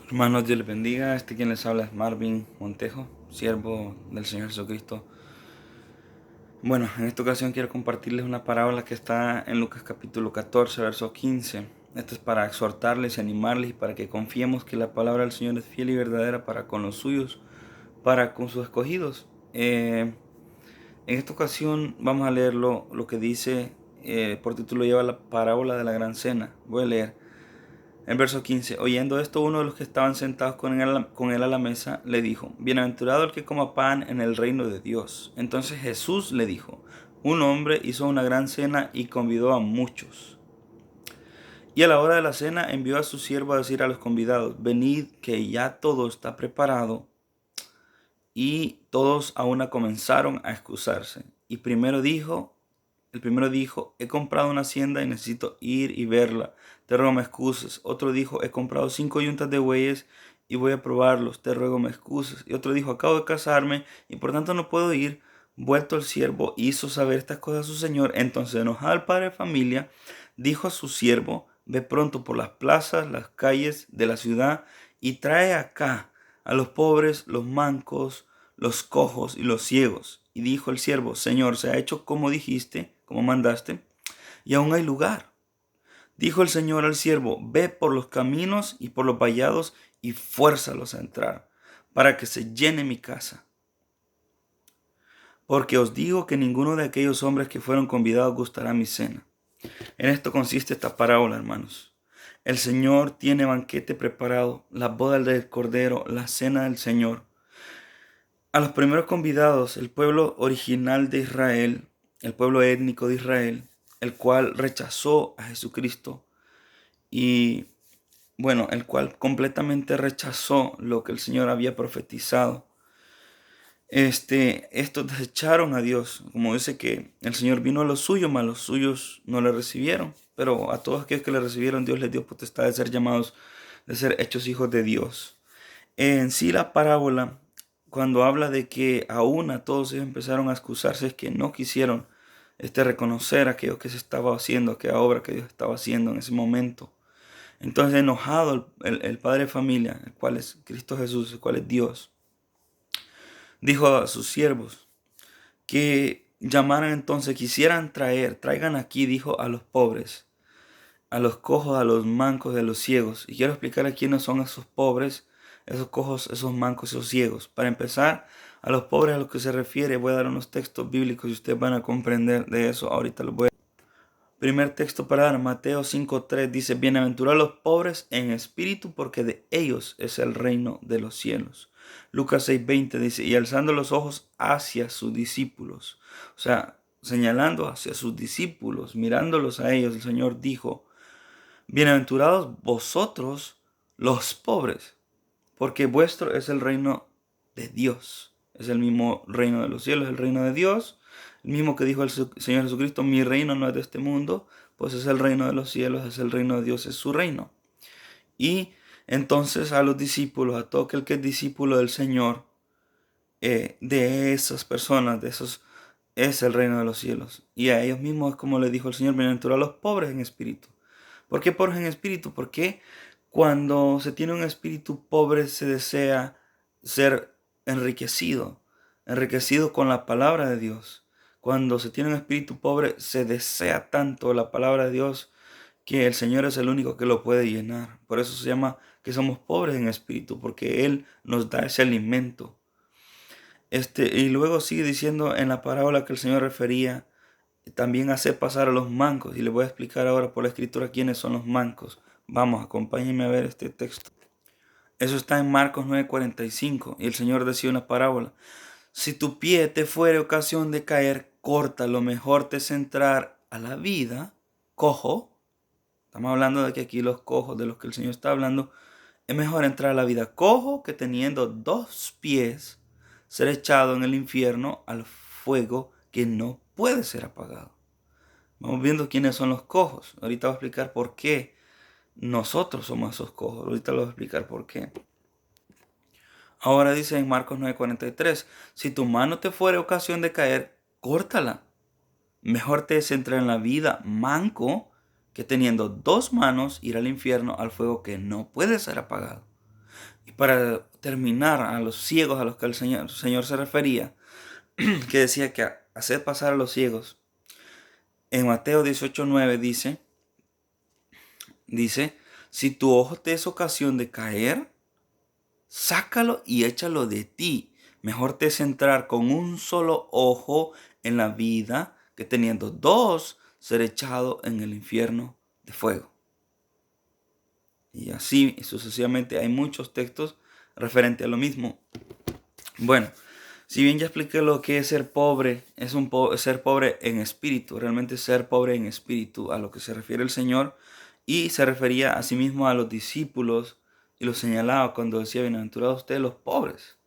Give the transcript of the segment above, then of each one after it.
Hermanos, Dios les bendiga. Quien les habla es Marvin Montejo, siervo del Señor Jesucristo. Bueno, en esta ocasión quiero compartirles una parábola que está en Lucas capítulo 14, verso 15. Esto es para exhortarles y animarles y para que confiemos que la palabra del Señor es fiel y verdadera para con los suyos, para con sus escogidos. En esta ocasión vamos a leer lo que dice, por título lleva la parábola de la gran cena. Voy a leer. En verso 15, oyendo esto, uno de los que estaban sentados con él a la mesa le dijo, bienaventurado el que coma pan en el reino de Dios. Entonces Jesús le dijo, un hombre hizo una gran cena y convidó a muchos. Y a la hora de la cena envió a su siervo a decir a los convidados, venid que ya todo está preparado. Y todos a una comenzaron a excusarse. El primero dijo, he comprado una hacienda y necesito ir y verla. Te ruego me excuses. Otro dijo, he comprado 5 yuntas de bueyes y voy a probarlos. Te ruego me excuses. Y otro dijo, acabo de casarme y por tanto no puedo ir. Vuelto el siervo, hizo saber estas cosas a su señor. Entonces, enojado el padre de familia, dijo a su siervo, ve pronto por las plazas, las calles de la ciudad y trae acá a los pobres, los mancos, los cojos y los ciegos. Y dijo el siervo, Señor, se ha hecho como dijiste, como mandaste, y aún hay lugar. Dijo el Señor al siervo, ve por los caminos y por los vallados y fuérzalos a entrar, para que se llene mi casa. Porque os digo que ninguno de aquellos hombres que fueron convidados gustará mi cena. En esto consiste esta parábola, hermanos. El Señor tiene banquete preparado, la boda del Cordero, la cena del Señor. A los primeros convidados, el pueblo original de Israel, el pueblo étnico de Israel, el cual rechazó a Jesucristo y, bueno, el cual completamente rechazó lo que el Señor había profetizado. Estos desecharon a Dios, como dice que el Señor vino a los suyos, mas los suyos no le recibieron. Pero a todos aquellos que le recibieron, Dios les dio potestad de ser llamados, de ser hechos hijos de Dios. En sí la parábola, cuando habla de que aún a todos ellos empezaron a excusarse, es que no quisieron reconocer aquello que se estaba haciendo, aquella obra que Dios estaba haciendo en ese momento. Entonces, enojado el padre de familia, el cual es Cristo Jesús, el cual es Dios, dijo a sus siervos que llamaran entonces, traigan aquí, dijo, a los pobres, a los cojos, a los mancos y a los ciegos. Y quiero explicar a quiénes son esos pobres, esos cojos, esos mancos, esos ciegos. Para empezar, a los pobres a los que se refiere, voy a dar unos textos bíblicos y ustedes van a comprender de eso. Ahorita los voy a... Primer texto para dar, Mateo 5:3 dice, bienaventurados los pobres en espíritu, porque de ellos es el reino de los cielos. Lucas 6:20 dice, y alzando los ojos hacia sus discípulos, o sea, señalando hacia sus discípulos, mirándolos a ellos, el Señor dijo, bienaventurados vosotros los pobres, porque vuestro es el reino de Dios. Es el mismo reino de los cielos, el reino de Dios. El mismo que dijo el Señor Jesucristo, mi reino no es de este mundo, pues es el reino de los cielos, es el reino de Dios, es su reino. Y entonces a los discípulos, a todo aquel que es discípulo del Señor, de esas personas, de esos, es el reino de los cielos. Y a ellos mismos es como le dijo el Señor, bienaventurados los pobres en espíritu. ¿Por qué pobres en espíritu? Porque cuando se tiene un espíritu pobre se desea ser enriquecido, enriquecido con la palabra de Dios. Cuando se tiene un espíritu pobre se desea tanto la palabra de Dios que el Señor es el único que lo puede llenar. Por eso se llama que somos pobres en espíritu, porque Él nos da ese alimento. Y luego sigue diciendo en la parábola que el Señor refería, también hacer pasar a los mancos. Y les voy a explicar ahora por la escritura quiénes son los mancos. Vamos, acompáñenme a ver este texto. Eso está en Marcos 9:45. Y el Señor decía una parábola. Si tu pie te fuere ocasión de caer, corta. Lo mejor te es entrar a la vida cojo. Estamos hablando de que aquí los cojos de los que el Señor está hablando. Es mejor entrar a la vida cojo que teniendo 2 pies ser echado en el infierno al fuego que no puede ser apagado. Vamos viendo quiénes son los cojos. Ahorita voy a explicar por qué nosotros somos esos cojos. Ahorita lo voy a explicar por qué. Ahora dice en Marcos 9:43, si tu mano te fuere ocasión de caer, córtala. Mejor te es entrar en la vida manco que teniendo 2 manos ir al infierno al fuego que no puede ser apagado. para terminar, a los ciegos a los que el Señor se refería, que decía que hacer pasar a los ciegos. En Mateo 18:9 dice, si tu ojo te es ocasión de caer, sácalo y échalo de ti. Mejor te es entrar con un solo ojo en la vida que teniendo dos ser echado en el infierno de fuego. Y así sucesivamente hay muchos textos referentes a lo mismo. Bueno, si bien ya expliqué lo que es ser pobre, es ser pobre en espíritu, realmente ser pobre en espíritu, a lo que se refiere el Señor, y se refería a sí mismo a los discípulos y los señalaba cuando decía, bienaventurados ustedes los pobres.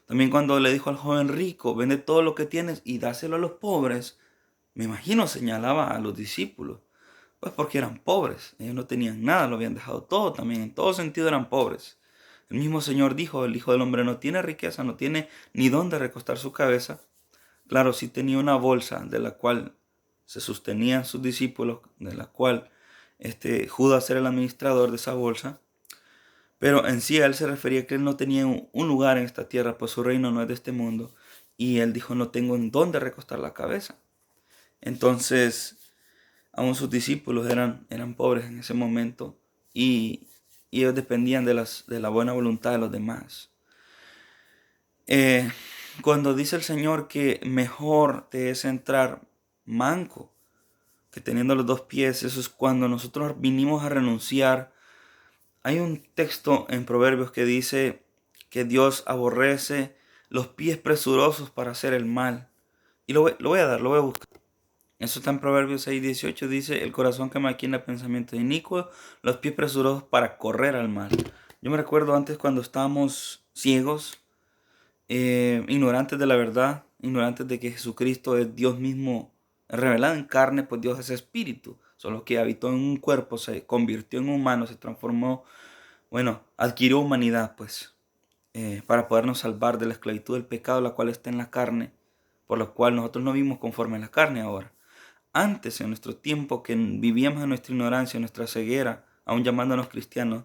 También cuando le dijo al joven rico, vende todo lo que tienes y dáselo a los pobres, me imagino señalaba a los discípulos, pues porque eran pobres, ellos no tenían nada, lo habían dejado todo también, en todo sentido eran pobres. El mismo Señor dijo, el Hijo del Hombre no tiene riqueza, no tiene ni dónde recostar su cabeza. Claro, sí tenía una bolsa de la cual se sostenían sus discípulos, de la cual Judas era el administrador de esa bolsa. Pero en sí a él se refería que él no tenía un lugar en esta tierra, pues su reino no es de este mundo. Y él dijo, no tengo en dónde recostar la cabeza. Entonces, aún sus discípulos eran pobres en ese momento y ellos dependían de la buena voluntad de los demás. Cuando dice el Señor que mejor te es entrar manco que teniendo los dos pies, eso es cuando nosotros vinimos a renunciar. Hay un texto en Proverbios que dice que Dios aborrece los pies presurosos para hacer el mal. Y lo voy a buscar. Eso está en Proverbios 6:18. Dice, el corazón que maquina pensamientos inicuos, los pies presurosos para correr al mal. Yo me recuerdo antes cuando estábamos ciegos, ignorantes de la verdad, ignorantes de que Jesucristo es Dios mismo revelado en carne, pues Dios es espíritu. Solo que habitó en un cuerpo, se convirtió en humano, se transformó, bueno, adquirió humanidad, pues, para podernos salvar de la esclavitud del pecado, la cual está en la carne, por lo cual nosotros no vivimos conforme a la carne ahora. Antes, en nuestro tiempo, que vivíamos en nuestra ignorancia, en nuestra ceguera, aún llamándonos cristianos,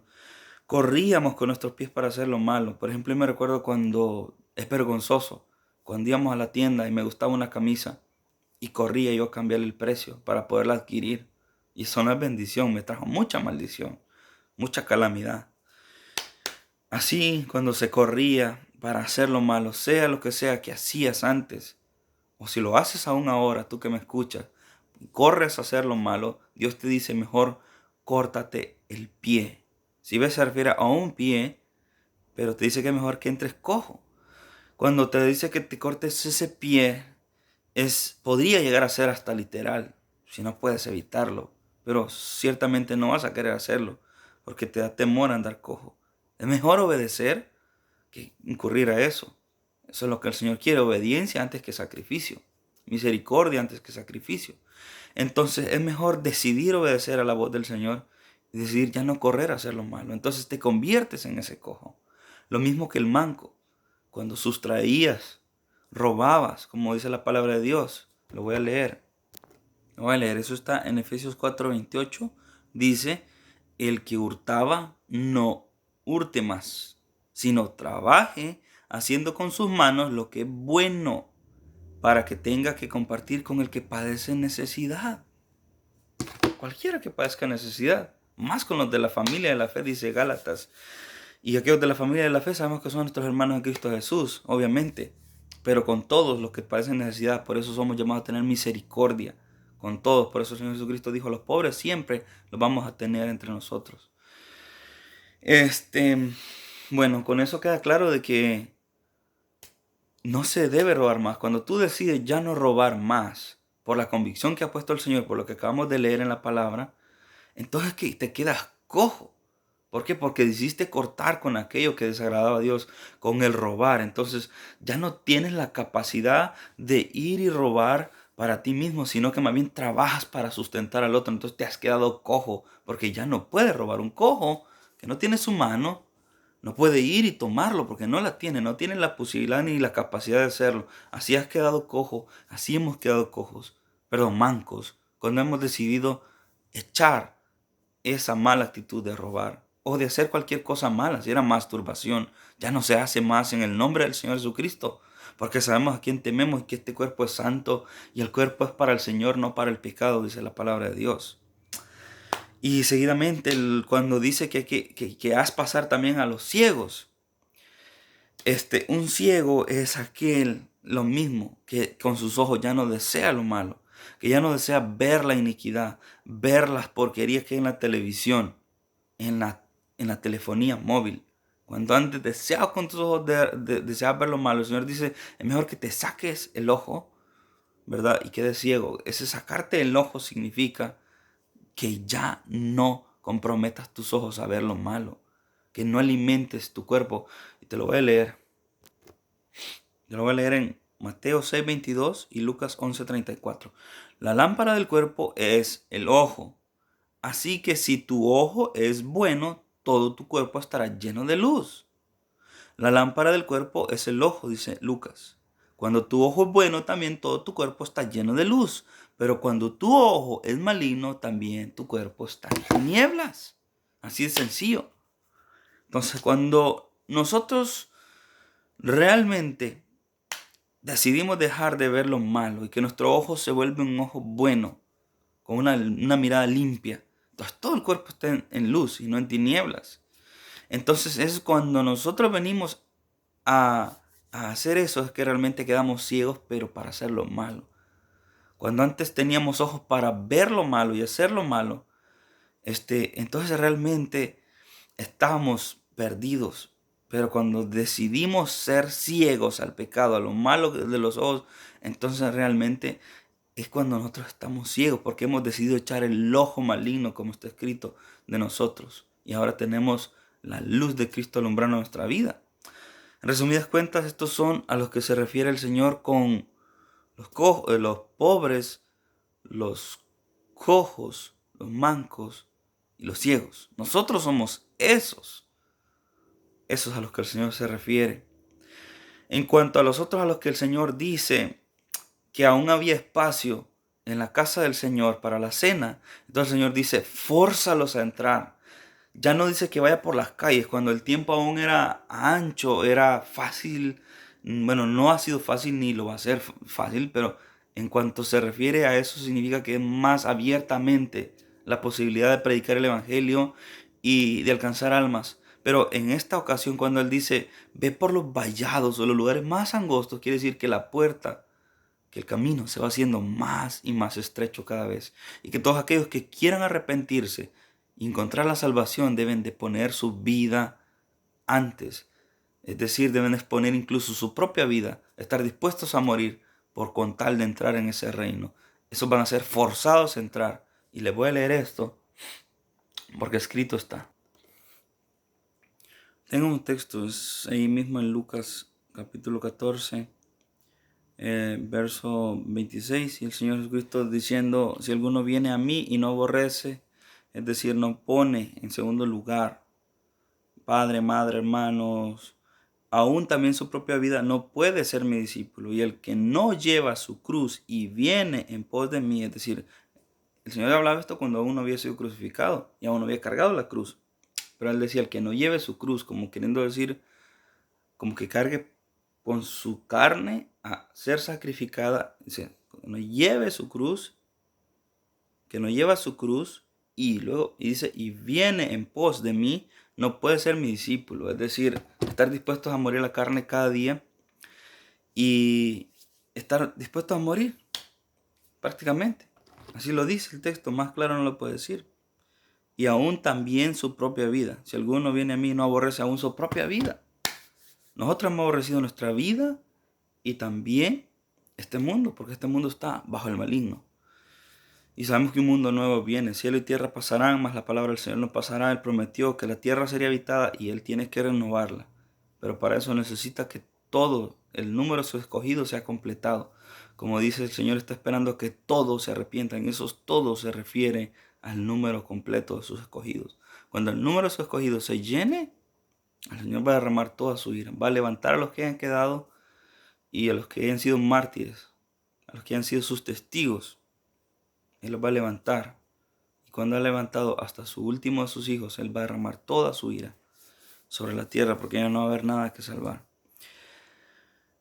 corríamos con nuestros pies para hacer lo malo. Por ejemplo, yo me recuerdo cuando es vergonzoso, cuando íbamos a la tienda y me gustaba una camisa y corría yo a cambiarle el precio para poderla adquirir. Y eso no es bendición, me trajo mucha maldición, mucha calamidad. Así, cuando se corría para hacer lo malo, sea lo que sea que hacías antes, o si lo haces aún ahora, tú que me escuchas, corres a hacer lo malo, Dios te dice mejor córtate el pie. Si ves se refiere a un pie, pero te dice que mejor que entres cojo. Cuando te dice que te cortes ese pie, podría llegar a ser hasta literal, si no puedes evitarlo, pero ciertamente no vas a querer hacerlo, porque te da temor andar cojo. Es mejor obedecer que incurrir a eso. Eso es lo que el Señor quiere, obediencia antes que sacrificio, misericordia antes que sacrificio. Entonces es mejor decidir obedecer a la voz del Señor y decidir ya no correr a hacer lo malo. Entonces te conviertes en ese cojo. Lo mismo que el manco, cuando sustraías, robabas, como dice la palabra de Dios. Lo voy a leer. Eso está en Efesios 4:28. Dice, el que hurtaba no hurte más, sino trabaje haciendo con sus manos lo que es bueno, para que tenga que compartir con el que padece necesidad. Cualquiera que padezca necesidad, más con los de la familia de la fe, dice Gálatas. Y aquellos de la familia de la fe sabemos que son nuestros hermanos en Cristo Jesús, obviamente, pero con todos los que padecen necesidad, por eso somos llamados a tener misericordia con todos. Por eso el Señor Jesucristo dijo, los pobres siempre los vamos a tener entre nosotros. Bueno, con eso queda claro de que no se debe robar más. Cuando tú decides ya no robar más, por la convicción que ha puesto el Señor, por lo que acabamos de leer en la palabra, entonces que te quedas cojo. ¿Por qué? Porque decidiste cortar con aquello que desagradaba a Dios, con el robar. Entonces ya no tienes la capacidad de ir y robar para ti mismo, sino que más bien trabajas para sustentar al otro. Entonces te has quedado cojo, porque ya no puedes robar. Un cojo que no tiene su mano, no puede ir y tomarlo porque no tiene la posibilidad ni la capacidad de hacerlo. Así has quedado cojo, así hemos quedado cojos, perdón, mancos, cuando hemos decidido echar esa mala actitud de robar o de hacer cualquier cosa mala. Si era masturbación, ya no se hace más en el nombre del Señor Jesucristo, porque sabemos a quién tememos y que este cuerpo es santo y el cuerpo es para el Señor, no para el pecado, dice la palabra de Dios. Y seguidamente cuando dice que haz pasar también a los ciegos. Un ciego es aquel, lo mismo, que con sus ojos ya no desea lo malo, que ya no desea ver la iniquidad, ver las porquerías que hay en la televisión, en la telefonía móvil. Cuando antes deseabas con tus ojos deseabas ver lo malo, el Señor dice, es mejor que te saques el ojo, ¿verdad? Y quedes ciego. Ese sacarte el ojo significa que ya no comprometas tus ojos a ver lo malo, que no alimentes tu cuerpo. Y te lo voy a leer. Yo lo voy a leer en Mateo 6:22 y Lucas 11:34. La lámpara del cuerpo es el ojo. Así que si tu ojo es bueno, todo tu cuerpo estará lleno de luz. La lámpara del cuerpo es el ojo, dice Lucas. Cuando tu ojo es bueno, también todo tu cuerpo está lleno de luz. Pero cuando tu ojo es maligno, también tu cuerpo está en tinieblas. Así de sencillo. Entonces, cuando nosotros realmente decidimos dejar de ver lo malo y que nuestro ojo se vuelve un ojo bueno, con una mirada limpia, entonces todo el cuerpo está en luz y no en tinieblas. Entonces es cuando nosotros venimos a hacer eso, es que realmente quedamos ciegos, pero para hacer lo malo. Cuando antes teníamos ojos para ver lo malo y hacer lo malo, entonces realmente estábamos perdidos. Pero cuando decidimos ser ciegos al pecado, a lo malo de los ojos, entonces realmente es cuando nosotros estamos ciegos, porque hemos decidido echar el ojo maligno, como está escrito, de nosotros. Y ahora tenemos la luz de Cristo alumbrando nuestra vida. En resumidas cuentas, estos son a los que se refiere el Señor con los pobres, los cojos, los mancos y los ciegos. Nosotros somos esos a los que el Señor se refiere. En cuanto a los otros a los que el Señor dice que aún había espacio en la casa del Señor para la cena, entonces el Señor dice, fórzalos a entrar. Ya no dice que vaya por las calles, cuando el tiempo aún era ancho, era fácil. Bueno, no ha sido fácil ni lo va a ser fácil, pero en cuanto se refiere a eso significa que es más abiertamente la posibilidad de predicar el Evangelio y de alcanzar almas. Pero en esta ocasión cuando él dice, ve por los vallados o los lugares más angostos, quiere decir que la puerta, que el camino se va haciendo más y más estrecho cada vez. Y que todos aquellos que quieran arrepentirse y encontrar la salvación deben de poner su vida antes. Es decir, deben exponer incluso su propia vida, estar dispuestos a morir por con tal de entrar en ese reino. Esos van a ser forzados a entrar. Y les voy a leer esto porque escrito está. Tengo un texto, es ahí mismo en Lucas capítulo 14, verso 26. Y el Señor Jesucristo diciendo, si alguno viene a mí y no aborrece, es decir, no pone en segundo lugar padre, madre, hermanos, aún también su propia vida, no puede ser mi discípulo. Y el que no lleva su cruz y viene en pos de mí, es decir, el Señor hablaba esto cuando aún no había sido crucificado y aún no había cargado la cruz. Pero él decía, el que no lleve su cruz, como queriendo decir, como que cargue con su carne a ser sacrificada. Dice, que no lleve su cruz, que no lleva su cruz, y luego y dice, y viene en pos de mí, no puede ser mi discípulo. Es decir, estar dispuestos a morir la carne cada día y estar dispuestos a morir, prácticamente. Así lo dice el texto, más claro no lo puede decir. Y aún también su propia vida. Si alguno viene a mí y no aborrece aún su propia vida. Nosotros hemos aborrecido nuestra vida y también este mundo, porque este mundo está bajo el maligno. Y sabemos que un mundo nuevo viene. Cielo y tierra pasarán, mas la palabra del Señor no pasará. Él prometió que la tierra sería habitada y Él tiene que renovarla. Pero para eso necesita que todo el número de sus escogidos sea completado. Como dice el Señor, está esperando que todos se arrepientan. Esos todos se refiere al número completo de sus escogidos. Cuando el número de sus escogidos se llene, el Señor va a derramar toda su ira. Va a levantar a los que hayan quedado y a los que hayan sido mártires, a los que hayan sido sus testigos. Él los va a levantar. Y cuando ha levantado hasta su último de sus hijos, Él va a derramar toda su ira sobre la tierra, porque ya no va a haber nada que salvar.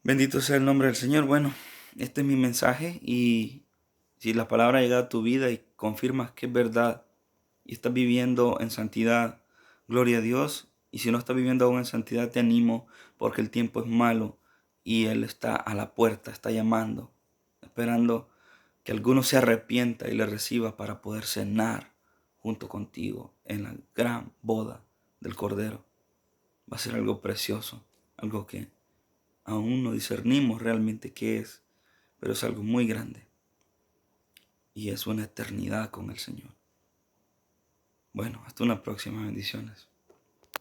Bendito sea el nombre del Señor. Bueno, este es mi mensaje, y si la palabra llega a tu vida y confirmas que es verdad y estás viviendo en santidad, gloria a Dios. Y si no estás viviendo aún en santidad, te animo, porque el tiempo es malo y Él está a la puerta, está llamando, esperando que alguno se arrepienta y le reciba para poder cenar junto contigo en la gran boda del Cordero. Va a ser algo precioso, algo que aún no discernimos realmente qué es, pero es algo muy grande y es una eternidad con el Señor. Bueno, hasta una próxima. Bendiciones.